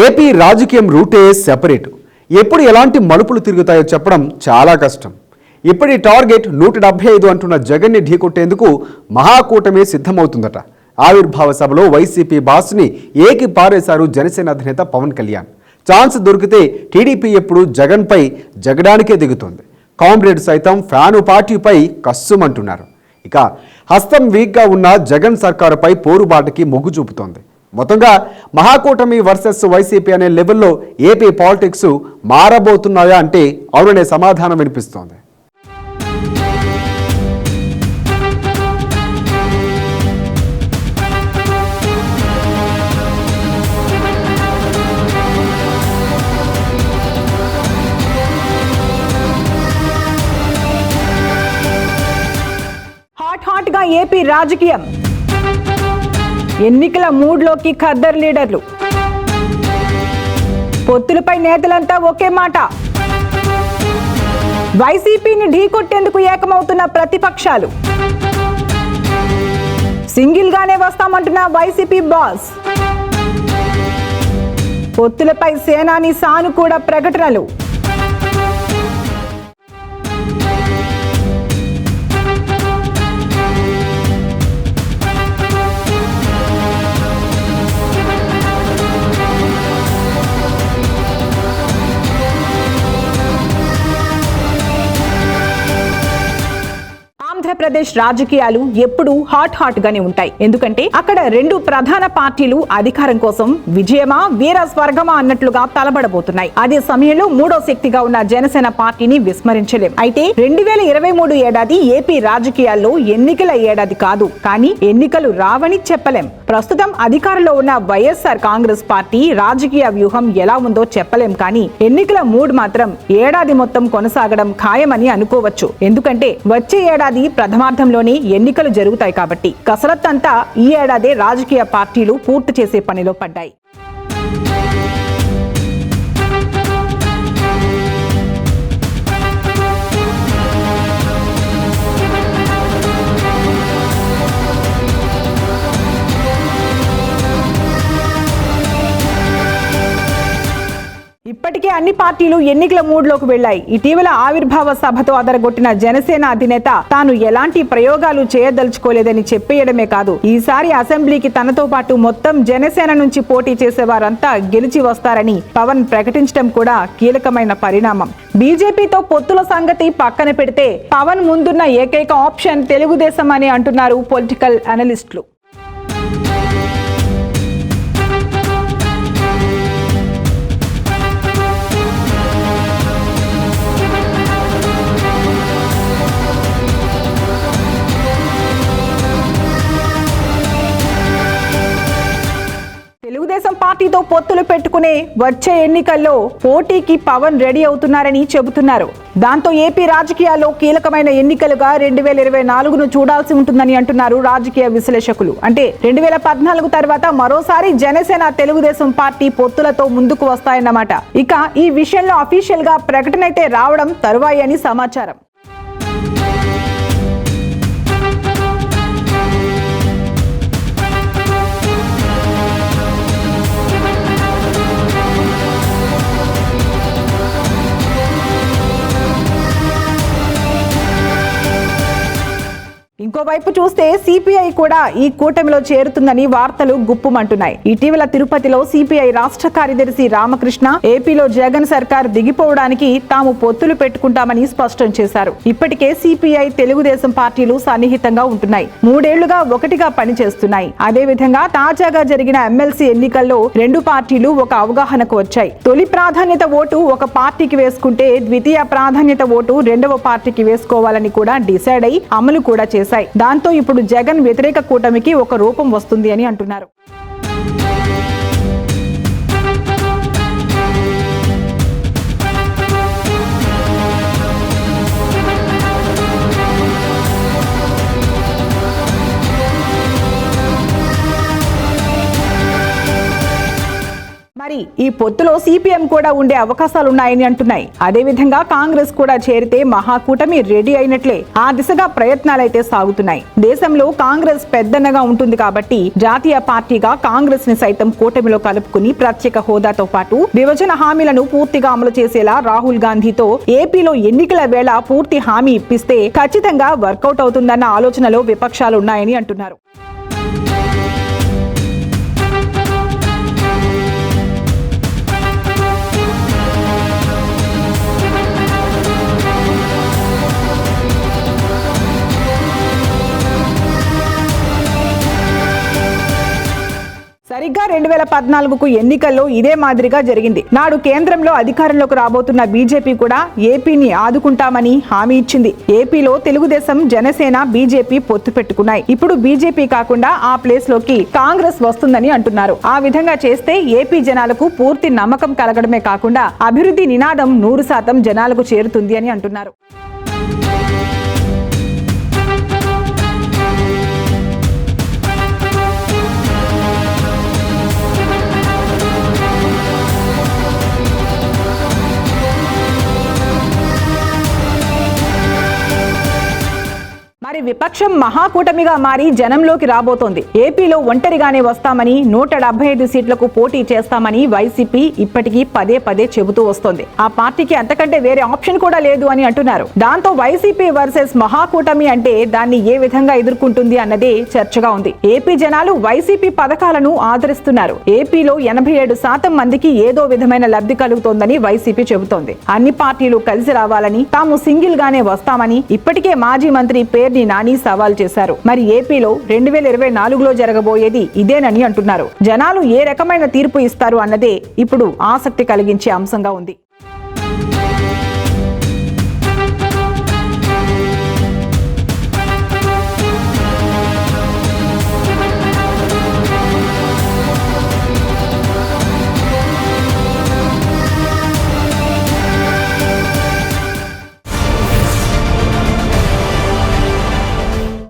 AP రాజకీయం రూటే separate. ఎప్పుడు ఎలాంటి మలుపులు తిరుగుతాయో చెప్పడం చాలా కష్టం. ఇప్పటి టార్గెట్ 175 అంటున్న జగన్ని ఢీకొట్టేందుకు మహాకూటమి సిద్ధమవుతుందట. ఆవిర్భావ సభలో వైసీపీ బాస్ని ఏకి పారేశారు జనసేన అధినేత పవన్ కళ్యాణ్. ఛాన్స్ దొరికితే టీడీపీ ఎప్పుడు జగన్పై జగడానికే దిగుతోంది. కామ్రేడ్ సైతం ఫ్యాను పార్టీపై కస్సుమంటున్నారు. ఇక హస్తం వీక్గా ఉన్న జగన్ సర్కారుపై పోరుబాటుకి మొగ్గు చూపుతోంది. మొత్తంగా మహాకూటమి వర్సెస్ వైసీపీ అనే లెవెల్లో ఏపీ పాలిటిక్స్ మారబోతున్నాయా అంటే అవుననే సమాధానం వినిపిస్తోంది. హాట్ గా ఏపీ రాజకీయం, ఎన్నికల మూడ్లోకి ఖద్దర్ లీడర్లు, పొత్తులపై నేతలంతా ఒకే మాట, వైసీపీని ఢీకొట్టేందుకు ఏకమవుతున్న ప్రతిపక్షాలు, సింగిల్ గానే వస్తామంటున్న వైసీపీ బాస్, పొత్తులపై సేనాని సానుకూల ప్రకటనలు. ఆంధ్రప్రదేశ్ రాజకీయాలు ఎప్పుడూ హాట్ గానే ఉంటాయి. ఎందుకంటే అక్కడ రెండు ప్రధాన పార్టీలు అధికారం కోసం విజయమా వీర స్వర్గమా అన్నట్లుగా తలబడబోతున్నాయి. అదే సమయంలో మూడో శక్తిగా ఉన్న జనసేన పార్టీని విస్మరించలేం. అయితే 2023 ఏడాది ఏపీ రాజకీయాల్లో ఎన్నికల ఏడాది కాదు, కానీ ఎన్నికలు రావని చెప్పలేం. ప్రస్తుతం అధికారంలో ఉన్న వైఎస్ఆర్ కాంగ్రెస్ పార్టీ రాజకీయ వ్యూహం ఎలా ఉందో చెప్పలేం, కానీ ఎన్నికల మూడ్ మాత్రం ఏడాది మొత్తం కొనసాగడం ఖాయమని అనుకోవచ్చు. ఎందుకంటే వచ్చే ఏడాది ప్రథమార్థంలోనే ఎన్నికలు జరుగుతాయి కాబట్టి కసరత్తంతా ఈ ఏడాదే రాజకీయ పార్టీలు పూర్తి చేసే పనిలో పడ్డాయి. ఇప్పటికే అన్ని పార్టీలు ఎన్నికల మూడ్లోకి వెళ్లాయి. ఇటీవల ఆవిర్భావ సభతో అదరగొట్టిన జనసేన అధినేత తాను ఎలాంటి ప్రయోగాలు చేయదలుచుకోలేదని చెప్పేయడమే కాదు, ఈసారి అసెంబ్లీకి తనతో పాటు మొత్తం జనసేన నుంచి పోటీ చేసేవారంతా గెలిచి వస్తారని పవన్ ప్రకటించడం కూడా కీలకమైన పరిణామం. బీజేపీతో పొత్తుల సంగతి పక్కన పెడితే పవన్ ముందున్న ఏకైక ఆప్షన్ తెలుగుదేశం అని అంటున్నారు పొలిటికల్ అనలిస్టులు. తెలుగుదేశం పార్టీతో పొత్తులు పెట్టుకునే వచ్చే ఎన్నికల్లో పోటీకి పవన్ రెడీ అవుతున్నారని చెబుతున్నారు. దాంతో ఏపీ రాజకీయాల్లో కీలకమైన ఎన్నికలుగా 2024ను చూడాల్సి ఉంటుందని అంటున్నారు రాజకీయ విశ్లేషకులు. అంటే 2014 తర్వాత మరోసారి జనసేన తెలుగుదేశం పార్టీ పొత్తులతో ముందుకు వస్తాయన్నమాట. ఇక ఈ విషయంలో అఫీషియల్ గా ప్రకటన అయితే రావడం తరువాయి అని సమాచారం. ఇంకోవైపు చూస్తే సిపిఐ కూడా ఈ కూటమిలో చేరుతుందని వార్తలు గుప్పుమంటున్నాయి. ఇటీవల తిరుపతిలో సిపిఐ రాష్ట్ర కార్యదర్శి రామకృష్ణ ఏపీలో జగన్ సర్కార్ దిగిపోవడానికి తాము పొత్తులు పెట్టుకుంటామని స్పష్టం చేశారు. ఇప్పటికే సిపిఐ తెలుగుదేశం పార్టీలు సన్నిహితంగా ఉంటున్నాయి, 3 ఏళ్లుగా ఒకటిగా పనిచేస్తున్నాయి. అదేవిధంగా తాజాగా జరిగిన ఎమ్మెల్సీ ఎన్నికల్లో రెండు పార్టీలు ఒక అవగాహనకు వచ్చాయి. తొలి ప్రాధాన్యత ఓటు ఒక పార్టీకి వేసుకుంటే ద్వితీయ ప్రాధాన్యత ఓటు రెండవ పార్టీకి వేసుకోవాలని కూడా డిసైడ్ అయి అమలు కూడా చేశారు. దాంతో ఇప్పుడు జగన్ వ్యతిరేక కూటమికి ఒక రూపం వస్తుంది అని అంటున్నారు. మరి ఈ పొత్తులో సిపిఎం కూడా ఉండే అవకాశాలున్నాయని అంటున్నాయి. అదేవిధంగా కాంగ్రెస్ కూడా చేరితే మహాకూటమి రెడీ అయినట్లే. ఆ దిశగా ప్రయత్నాలైతే సాగుతున్నాయి. దేశంలో కాంగ్రెస్ పెద్దన్నగా ఉంటుంది కాబట్టి జాతీయ పార్టీగా కాంగ్రెస్ ని సైతం కూటమిలో కలుపుకుని ప్రత్యేక హోదాతో పాటు విభజన హామీలను పూర్తిగా అమలు చేసేలా రాహుల్ గాంధీతో ఏపీలో ఎన్నికల వేళ పూర్తి హామీ ఇప్పిస్తే ఖచ్చితంగా వర్కౌట్ అవుతుందన్న ఆలోచనలో విపక్షాలు ఉన్నాయని అంటున్నారు. సరిగ్గా 2014కు ఎన్నికల్లో ఇదే మాదిరిగా జరిగింది. నాడు కేంద్రంలో అధికారంలోకి రాబోతున్న బీజేపీ కూడా ఏపీని ఆదుకుంటామని హామీ ఇచ్చింది. ఏపీలో తెలుగుదేశం, జనసేన, బీజేపీ పొత్తు పెట్టుకున్నాయి. ఇప్పుడు బీజేపీ కాకుండా ఆ ప్లేస్ లోకి కాంగ్రెస్ వస్తుందని అంటున్నారు. ఆ విధంగా చేస్తే ఏపీ జనాలకు పూర్తి నమ్మకం కలగడమే కాకుండా అభివృద్ధి నినాదం 100% జనాలకు చేరుతుంది అని అంటున్నారు. మరి విపక్షం మహాకూటమిగా మారి జనంలోకి రాబోతోంది. ఏపీలో ఒంటరిగానే వస్తామని 175 సీట్లకు పోటీ చేస్తామని వైసీపీ ఇప్పటికీ పదే పదే చెబుతూ వస్తోంది. ఆ పార్టీకి అంతకంటే వేరే ఆప్షన్ కూడా లేదు అని అంటున్నారు. దాంతో వైసీపీ వర్సెస్ మహాకూటమి అంటే దాన్ని ఏ విధంగా ఎదుర్కొంటుంది అన్నదే చర్చగా ఉంది. ఏపీ జనాలు వైసీపీ పథకాలను ఆదరిస్తున్నారు. ఏపీలో 87% మందికి ఏదో విధమైన లబ్ధి కలుగుతోందని వైసీపీ చెబుతోంది. అన్ని పార్టీలు కలిసి రావాలని, తాము సింగిల్ గానే వస్తామని ఇప్పటికే మాజీ మంత్రి పేర్ని నాని సవాల్ చేశారు. మరి ఏపీలో 2024లో జరగబోయేది ఇదేనని అంటున్నారు. జనాలు ఏ రకమైన తీర్పు ఇస్తారు అన్నదే ఇప్పుడు ఆసక్తి కలిగించే అంశంగా ఉంది.